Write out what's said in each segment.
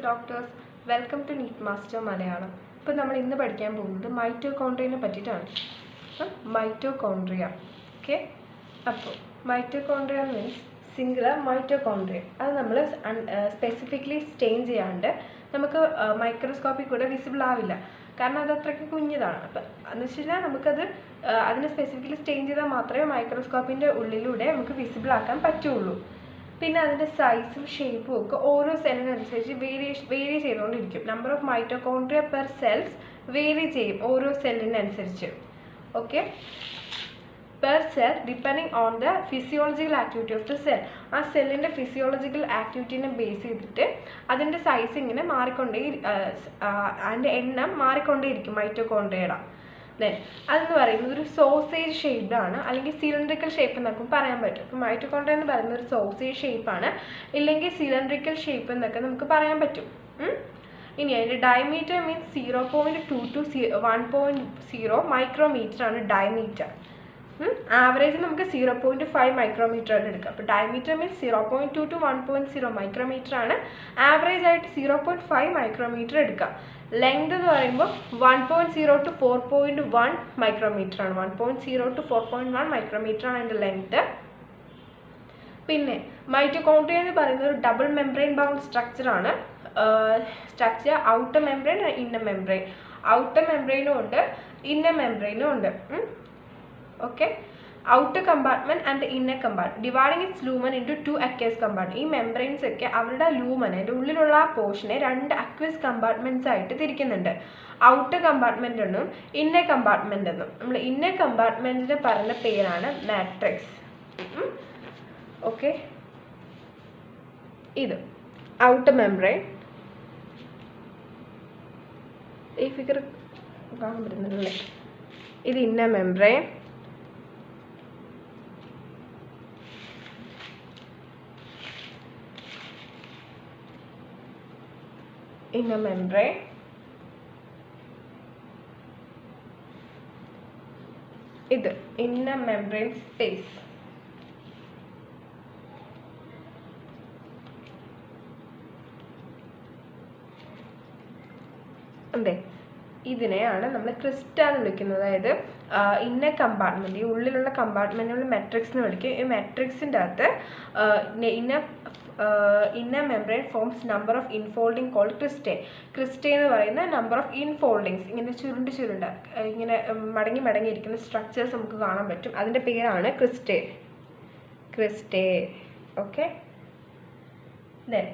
doctors, welcome to NEET Master Malayalam. ഇപ്പോൾ നമ്മൾ ഇന്ന് പഠിക്കാൻ പോകുന്നത് മൈറ്റോകോൺഡ്രിയനെ പറ്റിയിട്ടാണ്. മൈറ്റോകോൺഡ്രിയ. ഓക്കെ, അപ്പോൾ മൈറ്റോകോൺഡ്രിയ മീൻസ് സിംഗുലർ മൈറ്റോകോൺഡ്രിയ. അത് നമ്മൾ സ്പെസിഫിക്കലി സ്റ്റെയിൻ ചെയ്യാണ്ട് നമുക്ക് മൈക്രോസ്കോപ്പിൽ കൂടെ വിസിബിൾ ആവില്ല, കാരണം അത് അത്രയ്ക്ക് കുഞ്ഞതാണ്. അപ്പം എന്ന് വെച്ച് കഴിഞ്ഞാൽ നമുക്കത് അതിനെ സ്പെസിഫിക്കലി സ്റ്റെയിൻ ചെയ്താൽ മാത്രമേ മൈക്രോസ്കോപ്പിൻ്റെ ഉള്ളിലൂടെ നമുക്ക് വിസിബിൾ ആക്കാൻ പറ്റുള്ളൂ. പിന്നെ അതിൻ്റെ സൈസും ഷേപ്പും ഒക്കെ ഓരോ സെല്ലിനനുസരിച്ച് വേരി ചെയ്തുകൊണ്ടിരിക്കും. Number of mitochondria per cells vary ചെയ്യും ഓരോ സെല്ലിനനുസരിച്ച്. Okay, per cell depending on the physiological activity of the cell. ആ സെല്ലിൻ്റെ ഫിസിയോളജിക്കൽ ആക്ടിവിറ്റീനെ ബേസ് ചെയ്തിട്ട് അതിൻ്റെ സൈസ് ഇങ്ങനെ അതിൻ്റെ എണ്ണം മാറിക്കൊണ്ടേയിരിക്കും മൈറ്റോകോൺഡ്രിയയുടെ. ദെൻ അതെന്ന് പറയുന്നത് ഒരു സോസേജ് ഷേപ്ഡാണ്, അല്ലെങ്കിൽ സിലിണ്ടറിക്കൽ ഷേപ്പ് എന്നൊക്കെ പറയാൻ പറ്റും. ഇപ്പോൾ മൈറ്റോകോൺഡ്രിയ എന്ന് പറയുന്നത് ഒരു സോസേജ് ഷേപ്പാണ്, ഇല്ലെങ്കിൽ സിലിണ്ടറിക്കൽ ഷേപ്പ് എന്നൊക്കെ നമുക്ക് പറയാൻ പറ്റും. ഇനി അതിൻ്റെ ഡയമീറ്റർ മീൻസ് 0.2 to 1.0 മൈക്രോമീറ്റർ ആണ് ഡയമീറ്റർ. ആവറേജ് നമുക്ക് 0.5 മൈക്രോമീറ്റർ ആയിട്ട് എടുക്കാം. അപ്പോൾ ഡയമീറ്റർ മീൻസ് 0.2 to 1.0 മൈക്രോമീറ്റർ ആണ്. ആവറേജ് ആയിട്ട് 0.5 മൈക്രോമീറ്റർ എടുക്കാം. ലെങ്ത് എന്ന് പറയുമ്പോൾ 1.0 to 4.1 മൈക്രോമീറ്റർ ആണ്. 1.0 to 4.1 മൈക്രോമീറ്റർ ആണ് അതിൻ്റെ ലെങ്ത്. പിന്നെ മൈറ്റോകോൺഡ്രിയ എന്ന് പറയുന്നത് ഒരു ഡബിൾ മെംബ്രെയിൻ ബൗണ്ട് സ്ട്രക്ചറാണ്. Structure outer membrane, inner membrane. Outer മെംബ്രെയിനും ഉണ്ട്, ഇന്നർ മെംബ്രെയിനും ഉണ്ട്. Okay, outer compartment and inner compartment dividing its lumen into 2 aqueous compartment. ഈ മെംബ്രെയിൻസ് ഒക്കെ അവരുടെ ലൂമനെ, അതിൻ്റെ ഉള്ളിലുള്ള ആ പോർഷനെ 2 അക്വസ് കമ്പാർട്ട്മെന്റ്സ് ആയിട്ട് തിരിക്കുന്നുണ്ട്. ഔട്ടർ കമ്പാർട്ട്മെന്റ് എന്നും ഇന്നർ കമ്പാർട്ട്മെന്റ് എന്നും. നമ്മൾ ഇന്നർ കമ്പാർട്ട്മെന്റിന് പറയുന്ന പേരാണ് മാട്രിക്സ്. ഓക്കെ, ഇത് ഔട്ടർ മെംബ്രെയിൻ. ഈ ഫിഗർ കാണാൻ പറ്റുന്നല്ലേ, ഇത് ഇന്നർ മെംബ്രെയിൻ. inner membrane, ഇത് inner membrane space. അതെ, ഇതിനെയാണ് നമ്മൾ ക്രിസ്റ്റ എന്ന് വിളിക്കുന്നത്. അതായത് ഇന്നർ കമ്പാർട്ട്മെൻറ്റ്, ഈ ഉള്ളിലുള്ള കമ്പാർട്ട്മെൻറ്റുകൾ മെട്രിക്സ് എന്ന് വിളിക്കും. ഈ മെട്രിക്സിൻ്റെ അകത്ത് inner membrane forms number of infolding called cristae. Cristae എന്ന് പറയുന്ന നമ്പർ ഓഫ് ഇൻഫോൾഡിങ്സ്, ഇങ്ങനെ ചുരുണ്ട് ഇങ്ങനെ മടങ്ങി ഇരിക്കുന്ന സ്ട്രക്ചേഴ്സ് നമുക്ക് കാണാൻ പറ്റും. അതിൻ്റെ പേരാണ് ക്രിസ്റ്റേ. ഓക്കെ, ദെൻ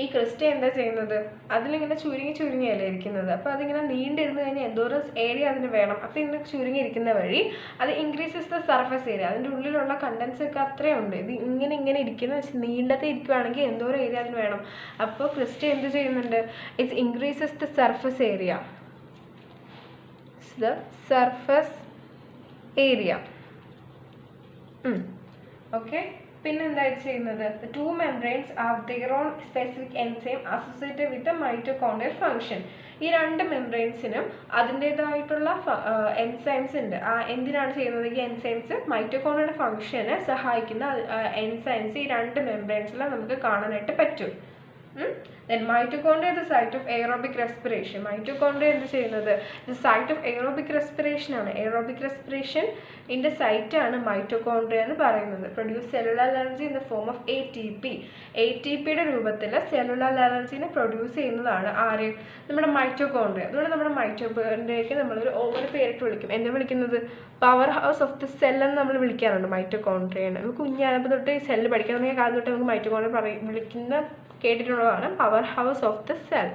ഈ ക്രിസ്റ്റേ എന്താ ചെയ്യുന്നത്, അതിലിങ്ങനെ ചുരുങ്ങിയല്ലേ ഇരിക്കുന്നത്. അപ്പോൾ അതിങ്ങനെ നീണ്ടിരുന്ന് കഴിഞ്ഞാൽ എന്തോരം ഏരിയ അതിന് വേണം. അപ്പോൾ ഇങ്ങനെ ചുരുങ്ങിയിരിക്കുന്ന വഴി അത് ഇൻക്രീസസ് ദ സർഫസ് ഏരിയ. അതിൻ്റെ ഉള്ളിലുള്ള കണ്ടൻസ് ഒക്കെ അത്രയുണ്ട്. ഇത് ഇങ്ങനെ ഇരിക്കുന്ന നീണ്ടത്തെ ഇരിക്കുകയാണെങ്കിൽ എന്തോരം ഏരിയ അതിന് വേണം. അപ്പോൾ ക്രിസ്റ്റേ എന്ത് ചെയ്യുന്നുണ്ട്, it's increases the surface area. Okay, പിന്നെ എന്താ ചെയ്യുന്നത്, 2 membranes have their own specific enzyme associated with the mitochondrial function. ഈ 2 മെംബ്രെയിൻസിനും അതിൻ്റേതായിട്ടുള്ള എൻസൈംസ് ഉണ്ട്. എന്തിനാണ് ചെയ്യുന്നത്, ഈ എൻസൈംസ് മൈറ്റോകോൺഡ്രിയയുടെ ഫംഗ്ഷനെ സഹായിക്കുന്ന എൻസൈംസ് ഈ 2 മെംബ്രെയിൻസിൽ നമുക്ക് കാണാനായിട്ട് പറ്റും. Then mitochondria is the site of aerobic respiration. Mitochondria എന്ത് ചെയ്യുന്നത്, the site of aerobic respiration ആണ്. aerobic respiration ൻ്റെ സൈറ്റ് ആണ് മൈറ്റോകോൺഡ്രിയ എന്ന് പറയുന്നത്. Produce cellular energy in the form of ATP. ATPയുടെ രൂപത്തിൽ സെല്ലുലാർ എനർജീനെ പ്രൊഡ്യൂസ് ചെയ്യുന്നതാണ് ആര്, നമ്മുടെ മൈറ്റോകോൺഡ്രിയ. അതുകൊണ്ട് നമ്മുടെ മൈറ്റോകോൺഡ്രിയയ്ക്ക് നമ്മളൊരു പേരിട്ട് വിളിക്കും. എന്താ വിളിക്കുന്നത്, power house of the cell എന്ന് നമ്മൾ വിളിക്കാറുണ്ട് മൈറ്റോകോൺഡ്രിയനെ. നമുക്ക് കുഞ്ഞായപ്പോൾ തൊട്ട് ഈ സെല്ല് പഠിക്കാൻ തുടങ്ങിയ കാലം തൊട്ട് നമുക്ക് മൈറ്റോകോൺഡ്രിയ വിളിക്കുന്ന കേട്ടിട്ടുള്ളതാണ് powerhouse of the cell.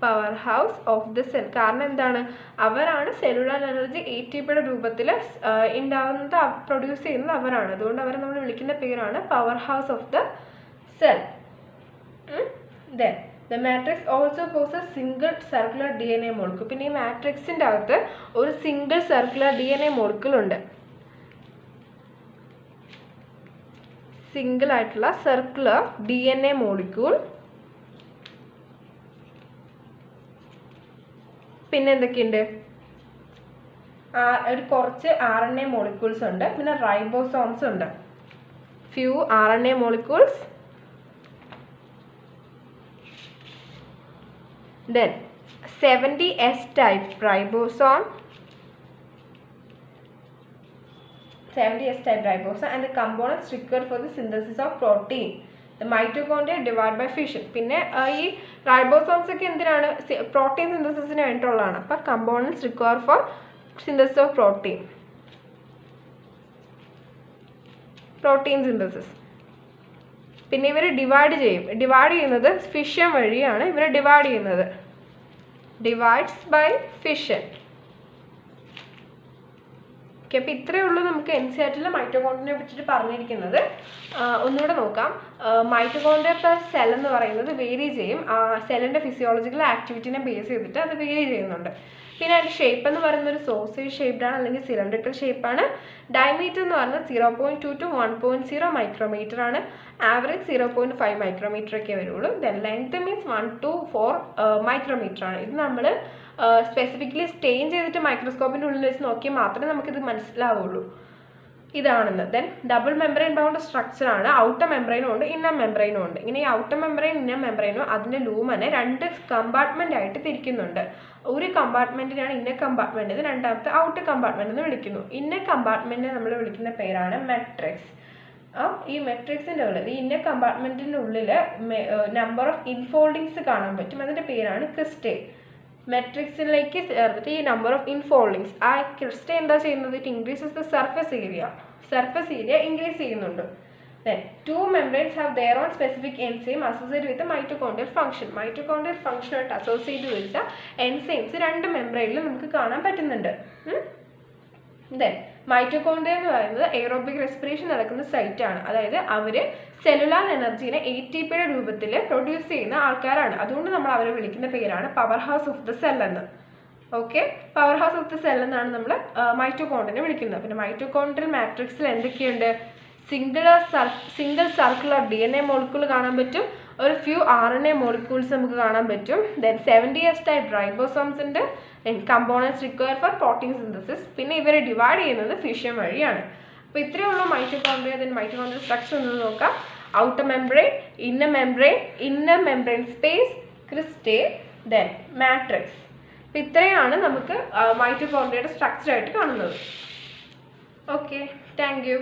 Powerhouse of the cell കാരണം എന്താണ്, അവരാണ് സെല്ലുലാർ എനർജി ATPയുടെ രൂപത്തിൽ ഉണ്ടാകുന്നത്, പ്രൊഡ്യൂസ് ചെയ്യുന്നത് അവരാണ്. അതുകൊണ്ട് അവരെ നമ്മൾ വിളിക്കുന്ന പേരാണ് powerhouse of the cell. Then the matrix also poses single circular DNA molecule. പിന്നെ ഈ മാട്രിക്സിൻ്റെ അകത്ത് ഒരു സിംഗിൾ സർക്കുലർ DNA മോളിക്യൂൾ ഉണ്ട്. സിംഗിൾ ആയിട്ടുള്ള സർക്കുലർ DNA മോളിക്യൂൾ. പിന്നെ എന്തൊക്കെയുണ്ട്, ഒരു കുറച്ച് RNA മോളിക്യൂൾസ് ഉണ്ട്, പിന്നെ റൈബോസോംസ് ഉണ്ട്. few RNA molecules Then 70S type ribosome, 70S type ribosome and the components required for the synthesis of protein. The mitochondria divide by fission. പിന്നെ ഈ റൈബോസോംസ് ഒക്കെ എന്തിനാണ്? പ്രോട്ടീൻ സിന്തസിസിന് വേണ്ടിയിട്ടുള്ളതാണ്. അപ്പോൾ components require four synthesis of protein synthesis. പിന്നെ ഇവർ divide ചെയ്യുന്നത് fission വഴിയാണ്. ഇവർ ഡിവൈഡ് ചെയ്യുന്നത് ഡിവൈഡ്സ് ബൈ ഫിഷൻ. ഓക്കെ, അപ്പോൾ ഇത്രയേ ഉള്ളൂ നമുക്ക് NCERT-ലെ മൈറ്റോകോൺഡ്രിയനെ പറ്റിയിട്ട് പറഞ്ഞിരിക്കുന്നത്. ഒന്നുകൂടെ നോക്കാം. മൈറ്റോകോൺഡ്രിയ പ്ലസ് സെൽ എന്ന് പറയുന്നത് വേരി ചെയ്യും. സെല്ലിൻ്റെ ഫിസിയോളജിക്കൽ ആക്ടിവിറ്റിനെ ബേസ് ചെയ്തിട്ട് അത് വേരി ചെയ്യുന്നുണ്ട്. പിന്നെ അതിൻ്റെ ഷേപ്പ് എന്ന് പറയുന്നത് ഒരു സോസേജ് ഷേപ്ഡാണ്, അല്ലെങ്കിൽ സിലിണ്ടറിക്കൽ ഷേപ്പാണ്. ഡയമീറ്റർ എന്ന് പറഞ്ഞാൽ 0.2 to 1.0 മൈക്രോമീറ്റർ ആണ്. ആവറേജ് 0.5 മൈക്രോമീറ്റർ ഒക്കെ വരുള്ളൂ. Then length means 1 to 4 micrometer ആണ്. ഇത് നമ്മൾ സ്പെസിഫിക്കലി സ്റ്റെയിൻ ചെയ്തിട്ട് മൈക്രോസ്കോപ്പിൻ്റെ ഉള്ളിൽ വെച്ച് നോക്കിയാൽ മാത്രമേ നമുക്കിത് മനസ്സിലാവുള്ളൂ ഇതാണെന്ന്. ദെൻ ഡബിൾ മെംബ്രെയിൻ ബൗണ്ട് സ്ട്രക്ചറാണ്. ഔട്ടർ മെംബ്രെയിനും ഉണ്ട്, ഇന്നർ മെംബ്രെയിനും ഉണ്ട്. ഇങ്ങനെ ഈ ഔട്ടർ മെംബ്രെയിൻ ഇന്നർ മെംബ്രെയിനും അതിൻ്റെ ലൂമനെ 2 കമ്പാർട്ട്മെൻ്റ് ആയിട്ട് തിരിക്കുന്നുണ്ട്. ഒരു കമ്പാർട്ട്മെൻറ്റിനാണ് ഇന്നർ കമ്പാർട്ട്മെൻറ്റ്, ഇത് രണ്ടാമത്തെ ഔട്ടർ കമ്പാർട്ട്മെൻറ്റ് എന്ന് വിളിക്കുന്നു. ഇന്നർ കമ്പാർട്ട്മെൻറ്റിനെ നമ്മൾ വിളിക്കുന്ന പേരാണ് മെട്രിക്സ്. ഈ മെട്രിക്സിൻ്റെ ഉള്ളിൽ, ഈ ഇന്നർ കമ്പാർട്ട്മെൻറ്റിൻ്റെ ഉള്ളിൽ നമ്പർ ഓഫ് ഇൻഫോൾഡിങ്സ് കാണാൻ പറ്റും. അതിൻ്റെ പേരാണ് ക്രിസ്റ്റേ. മെട്രിക്സിലേക്ക് ചേർത്തിട്ട് ഈ നമ്പർ ഓഫ് ഇൻഫോൾഡിങ്സ്, ആ ക്രിസ്റ്റേ എന്താ ചെയ്യുന്നത്? It increases the surface area increase ചെയ്യുന്നുണ്ട്. Then 2 membranes have their own specific enzyme associated with the mitochondrial function. Mitochondrial function ആയിട്ട് അസോസിയേറ്റ് ചെയ്ത എൻസൈംസ് 2 മെംബ്രെയിനിൽ നമുക്ക് കാണാൻ പറ്റുന്നുണ്ട്. ദെൻ മൈറ്റോകോൺഡ്രിയ എന്ന് പറയുന്നത് എയറോബിക് റെസ്പിറേഷൻ നടക്കുന്ന സൈറ്റാണ്. അതായത് അവർ സെല്ലുലാർ എനർജീനെ ATPയുടെ രൂപത്തിൽ പ്രൊഡ്യൂസ് ചെയ്യുന്ന ആൾക്കാരാണ്. അതുകൊണ്ട് നമ്മൾ അവരെ വിളിക്കുന്ന പേരാണ് powerhouse of the cell എന്ന്. Okay, powerhouse of the cell എന്നാണ് നമ്മൾ മൈറ്റോകോൺഡ്രിയനെ വിളിക്കുന്നത്. പിന്നെ മൈറ്റോകോൺഡ്രിയൽ മാട്രിക്സിൽ എന്തൊക്കെയുണ്ട്? സിംഗിൾ സർക്കുലർ DNA മോളിക്യൂൾ കാണാൻ പറ്റും. ഒരു ഫ്യൂ RNA മോളിക്യൂൾസ് നമുക്ക് കാണാൻ പറ്റും. ദെൻ 70S ടൈപ്പ് റൈബോസോംസ് ഉണ്ട്. Components require four protein synthesis. പിന്നെ ഇവരെ ഡിവൈഡ് ചെയ്യുന്നത് ഫിഷൻ വഴിയാണ്. അപ്പോൾ ഇത്രയേ ഉള്ളൂ മൈറ്റോകോൺഡ്രിയ. ദെൻ മൈറ്റോകോൺഡ്രിയൽ സ്ട്രക്ചർ ഒന്ന് നോക്കാം. Outer membrane, inner membrane space, cristae, then matrix. അപ്പോൾ ഇത്രയാണ് നമുക്ക് മൈറ്റോകോൺഡ്രിയയുടെ സ്ട്രക്ചറായിട്ട് കാണുന്നത്. Okay, thank U.